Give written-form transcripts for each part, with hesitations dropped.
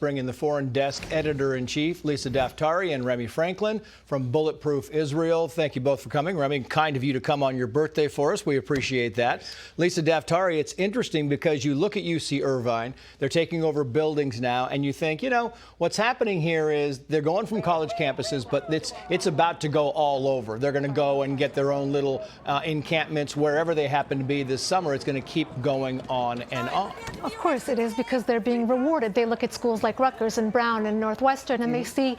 bring in the Foreign Desk Editor-in-Chief, Lisa Daftari, and Remi from Bulletproof Israel. Thank you both for coming. Remi, kind of you to come on your birthday for us. We appreciate that. Lisa Daftari, it's interesting because you look at UC Irvine, they're taking over buildings now, and you think, you know, what's happening here is they're going from college campuses, but it's about to go all over. They're going to go and get their own little encampments wherever they happen to be this summer. It's going to keep going on and on. Of course it is, because they're being rewarded. They look at schools like Rutgers and Brown and Northwestern, and they see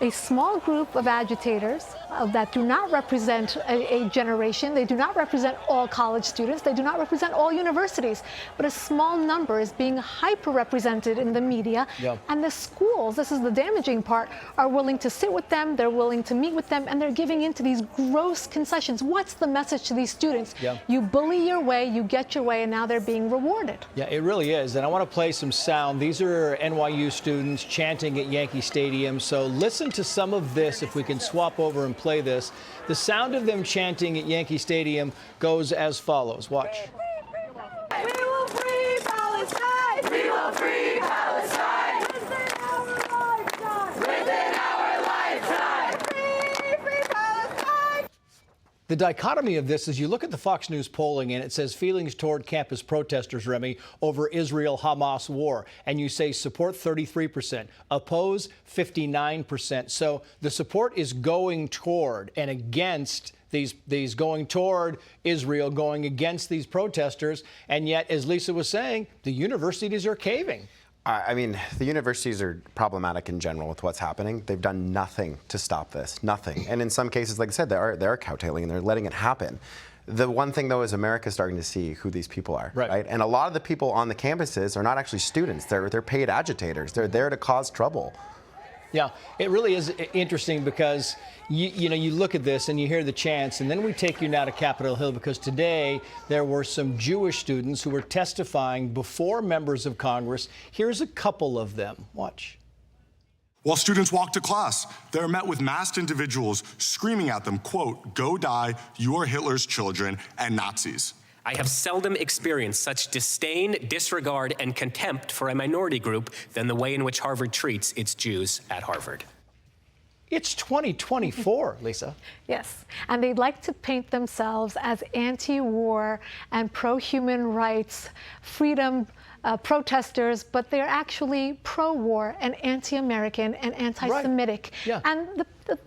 a small group of agitators that do not represent a generation. They do not represent all college students. They do not represent all universities. But a small number is being hyper-represented in the media. Yeah. And the schools, this is the damaging part, are willing to sit with them, they're willing to meet with them, and they're giving in to these gross concessions. What's the message to these students? Yeah. You bully your way, you get your way, and now they're being rewarded. Yeah, it really is. And I want to play some sound. These are NYU students chanting at Yankee Stadium. So listen to some of this if we can swap over and play this. The sound of them chanting at Yankee Stadium goes as follows. Watch. We will free Palestine! We will free Palestine! Within our lifetime! Free Palestine! The dichotomy of this is you look at the Fox News polling and it says feelings toward campus protesters, Remi, over Israel-Hamas war. And you say support 33%, oppose 59%. So the support is going toward and against these going toward Israel, going against these protesters. And yet, as Lisa was saying, the universities are caving. I mean, the universities are problematic in general with what's happening. They've done nothing to stop this, nothing. And in some cases, like I said, they're cowtailing and they're letting it happen. The one thing, though, is America's starting to see who these people are, right? And a lot of the people on the campuses are not actually students. They're paid agitators. They're there to cause trouble. Yeah, it really is interesting because, you know, you look at this and you hear the chants, and then we take you now to Capitol Hill because today there were some Jewish students who were testifying before members of Congress. Here's a couple of them. Watch. While students walk to class, they're met with masked individuals screaming at them, quote, "Go die, you are Hitler's children and Nazis." I have seldom experienced such disdain, disregard, and contempt for a minority group than the way in which Harvard treats its Jews at Harvard. It's 2024, Lisa. Yes, and they'd like to paint themselves as anti-war and pro-human rights, freedom protesters, but they're actually pro-war and anti-American and anti-Semitic. Right. Yeah. And the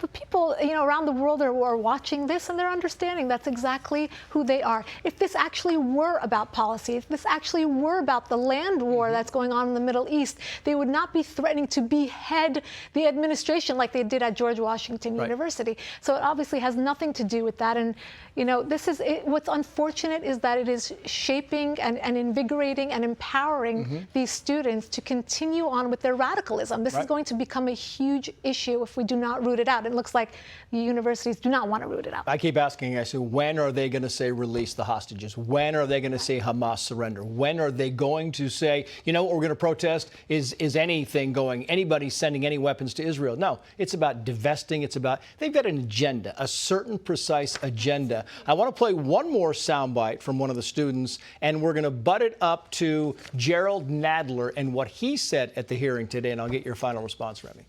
people, you know, around the world are watching this, and they're understanding that's exactly who they are. If this actually were about policy, if this actually were about the land war that's going on in the Middle East, they would not be threatening to behead the administration like they did at George Washington University. So it obviously has nothing to do with that. And, you know, this is what's unfortunate is that it is shaping and invigorating and empowering these students to continue on with their radicalism. This is going to become a huge issue if we do not root it out. It looks like the universities do not want to root it out. I keep asking, I say, when are they going to say release the hostages? When are they going to say Hamas surrender? When are they going to say, you know what we're going to protest is anything going, anybody sending any weapons to Israel? No, it's about divesting. It's about, they've got an agenda, a certain precise agenda. I want to play one more soundbite from one of the students, and we're going to butt it up to Gerald Nadler and what he said at the hearing today, and I'll get your final response, Remi.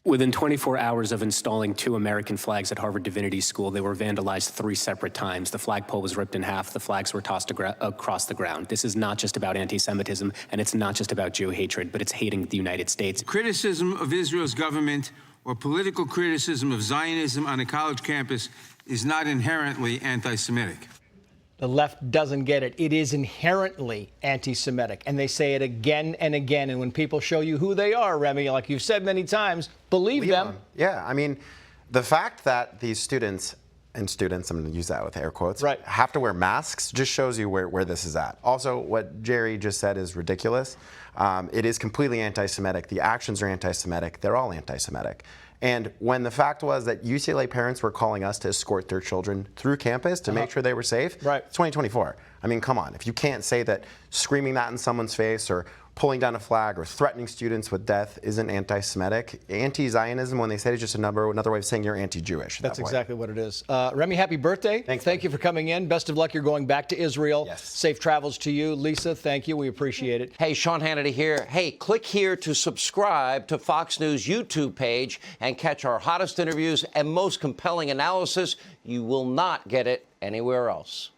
Within 24 hours of installing 2 American flags at Harvard Divinity School, they were vandalized 3 separate times. The flagpole was ripped in half. The flags were tossed across the ground. This is not just about anti-Semitism, and it's not just about Jew hatred, but it's hating the United States. Criticism of Israel's government or political criticism of Zionism on a college campus is not inherently anti-Semitic. The left doesn't get it. It is inherently anti-Semitic, and they say it again and again. And when people show you who they are, Remi, like you've said many times, believe them. Yeah, I mean, the fact that these students, I'm going to use that with air quotes, have to wear masks just shows you where this is at. Also, what Jerry just said is ridiculous. It is completely anti-Semitic. The actions are anti-Semitic. They're all anti-Semitic. And when the fact was that UCLA parents were calling us to escort their children through campus to make sure they were safe, it's 2024. I mean, come on. If you can't say that screaming that in someone's face or pulling down a flag or threatening students with death isn't anti-Semitic. Anti-Zionism, another way of saying you're anti-Jewish. That's exactly what it is. Remi, happy birthday. Thanks. Thank you for coming in. Best of luck. You're going back to Israel. Yes. Safe travels to you. Lisa, thank you. We appreciate it. Hey, Sean Hannity here. Hey, click here to subscribe to Fox News YouTube page and catch our hottest interviews and most compelling analysis. You will not get it anywhere else.